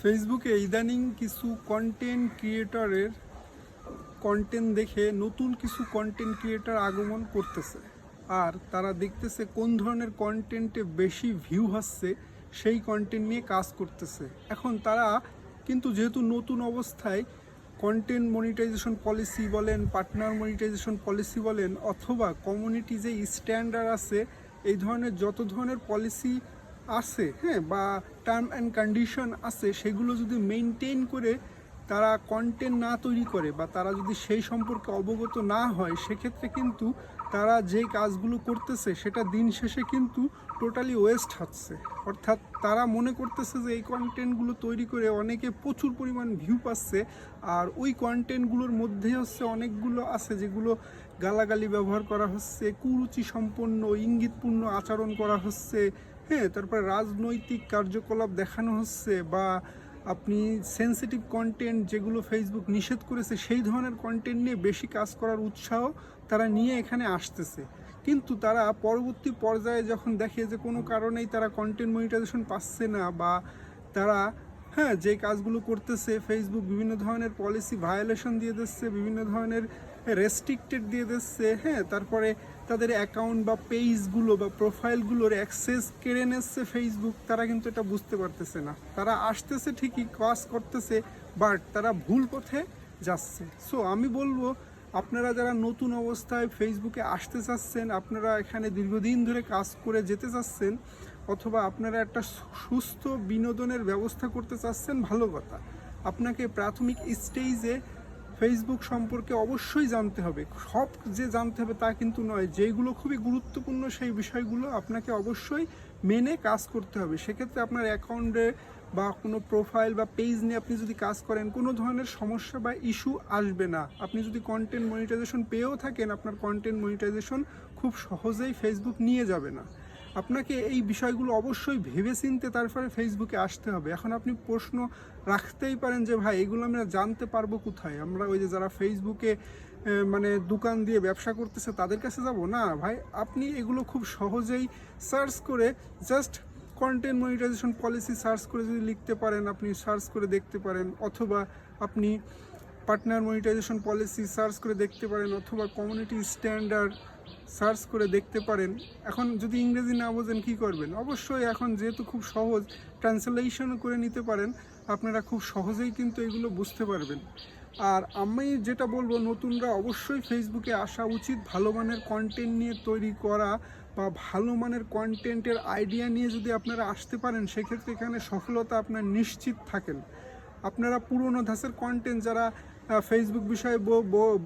ফেসবুকে ইদানিং কিছু কন্টেন্ট ক্রিয়েটরের কন্টেন্ট দেখে নতুন কিছু কন্টেন্ট ক্রিয়েটর আগমন করতেছে, আর তারা দেখতেছে কোন ধরনের কন্টেন্টে বেশি ভিউ হচ্ছে সেই কন্টেন্ট নিয়ে কাজ করতেছে। এখন তারা কিন্তু যেহেতু নতুন অবস্থায় কন্টেন্ট মনিটাইজেশন পলিসি বলেন, পার্টনার মনিটাইজেশন পলিসি বলেন, অথবা কমিউনিটি যে স্ট্যান্ডার্ড আছে, এই ধরনের যত ধরনের পলিসি আছে, হ্যাঁ, বা টার্ম অ্যান্ড কন্ডিশন আছে, সেগুলো যদি মেনটেন করে তারা কন্টেন্ট না তৈরি করে বা তারা যদি সেই সম্পর্কে অবগত না হয়, সেক্ষেত্রে কিন্তু তারা যে কাজগুলো করতেছে সেটা দিন শেষে কিন্তু টোটালি ওয়েস্ট হচ্ছে। অর্থাৎ তারা মনে করতেছে যে এই কন্টেন্টগুলো তৈরি করে অনেকে প্রচুর পরিমাণ ভিউ পাচ্ছে, আর ওই কন্টেন্টগুলোর মধ্যে হচ্ছে অনেকগুলো আছে যেগুলো গালাগালি ব্যবহার করা হচ্ছে, কুরুচি সম্পন্ন ইঙ্গিতপূর্ণ আচরণ করা হচ্ছে, হ্যাঁ, তারপরে রাজনৈতিক কার্যকলাপ দেখানো হচ্ছে, বা আপনি সেন্সিটিভ কন্টেন্ট যেগুলো ফেসবুক নিষেধ করেছে সেই ধরনের কন্টেন্ট নিয়ে বেশি কাজ করার উৎসাহ তারা নিয়ে এখানে আসতেছে। কিন্তু তারা পরবর্তী পর্যায়ে যখন দেখে যে কোনো কারণেই তারা কন্টেন্ট মনিটাইজেশন পাচ্ছে না, বা তারা যে কাজগুলো করতেছে ফেসবুক বিভিন্ন ধরনের পলিসি ভায়োলেশন দিয়ে দিচ্ছে, বিভিন্ন ধরনের রেস্ট্রিক্টেড দিয়ে দিচ্ছে, হ্যাঁ, তারপরে তাদের অ্যাকাউন্ট বা পেজগুলো বা প্রোফাইলগুলোর অ্যাক্সেস কেড়ে নিচ্ছে ফেসবুক, তারা কিন্তু এটা বুঝতে পারতেছে না। তারা আসতেছে ঠিকই, কাজ করতেছে, বাট তারা ভুল পথে যাচ্ছে। সো আমি বলবো, আপনারা যারা নতুন অবস্থায় ফেসবুকে আসতে চাচ্ছেন, আপনারা এখানে দীর্ঘদিন ধরে কাজ করে যেতে চাচ্ছেন, অথবা আপনারা একটা সুস্থ বিনোদনের ব্যবস্থা করতে চাচ্ছেন, ভালো কথা। আপনাকে প্রাথমিক স্টেজে ফেসবুক সম্পর্কে অবশ্যই জানতে হবে। সব যে জানতে হবে তা কিন্তু নয়, যেগুলো খুবই গুরুত্বপূর্ণ সেই বিষয়গুলো আপনাকে অবশ্যই মেনে কাজ করতে হবে। সেক্ষেত্রে আপনার অ্যাকাউন্টে বা কোনো প্রোফাইল বা পেজ নিয়ে আপনি যদি কাজ করেন, কোনো ধরনের সমস্যা বা ইস্যু আসবে না। আপনি যদি কন্টেন্ট মনিটাইজেশন পেয়েও থাকেন, আপনার কন্টেন্ট মনিটাইজেশন খুব সহজেই ফেসবুক নিয়ে যাবে না। আপনাকে এই বিষয়গুলো অবশ্যই ভেবেচিন্তে তারপরে ফেসবুকে আসতে হবে। এখন আপনি প্রশ্ন রাখতেই পারেন যে ভাই, এগুলো আমরা জানতে পারবো কোথায়? আমরা ওই যে যারা ফেসবুকে মানে দোকান দিয়ে ব্যবসা করতেছে তাদের কাছে যাব? না ভাই, আপনি এগুলো খুব সহজেই সার্চ করে just content monetisation policy search করে যদি লিখতে পারেন, আপনি সার্চ করে দেখতে পারেন, অথবা আপনি পার্টনার মনিটাইজেশন পলিসি সার্চ করে দেখতে পারেন, অথবা কমিউনিটি স্ট্যান্ডার্ড সার্চ করে দেখতে পারেন। এখন যদি ইংরেজি না বোঝেন কী করবেন? অবশ্যই এখন যেহেতু খুব সহজ, ট্রান্সলেশনও করে নিতে পারেন, আপনারা খুব সহজেই কিন্তু এগুলো বুঝতে পারবেন। আর আমি যেটা বলবো, নতুনরা অবশ্যই ফেসবুকে আসা উচিত। ভালো মানের কন্টেন্ট নিয়ে তৈরি করা বা ভালো মানের কন্টেন্টের আইডিয়া নিয়ে যদি আপনারা আসতে পারেন, সেক্ষেত্রে এখানে সফলতা আপনার নিশ্চিত থাকেন। আপনারা পুরনো ধাঁচের কন্টেন্ট যারা ফেসবুক বিষয়ে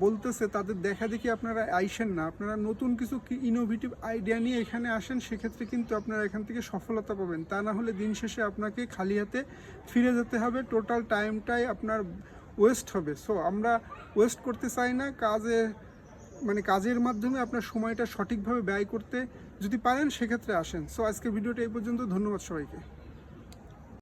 বলতেছে তাদের দেখা দেখি আপনারা আইসেন না, আপনারা নতুন কিছু ইনোভেটিভ আইডিয়া নিয়ে এখানে আসেন, সেক্ষেত্রে কিন্তু আপনারা এখান থেকে সফলতা পাবেন। তা না হলে দিন শেষে আপনাকে খালি হাতে ফিরে যেতে হবে, টোটাল টাইমটাই আপনার ওয়েস্ট হবে। সো আমরা ওয়েস্ট করতে চাই না, কাজের মাধ্যমে আপনার সময়টা সঠিকভাবে ব্যয় করতে যদি পারেন, সেক্ষেত্রে আসেন। সো আজকের ভিডিওটা এই পর্যন্ত। ধন্যবাদ সবাইকে।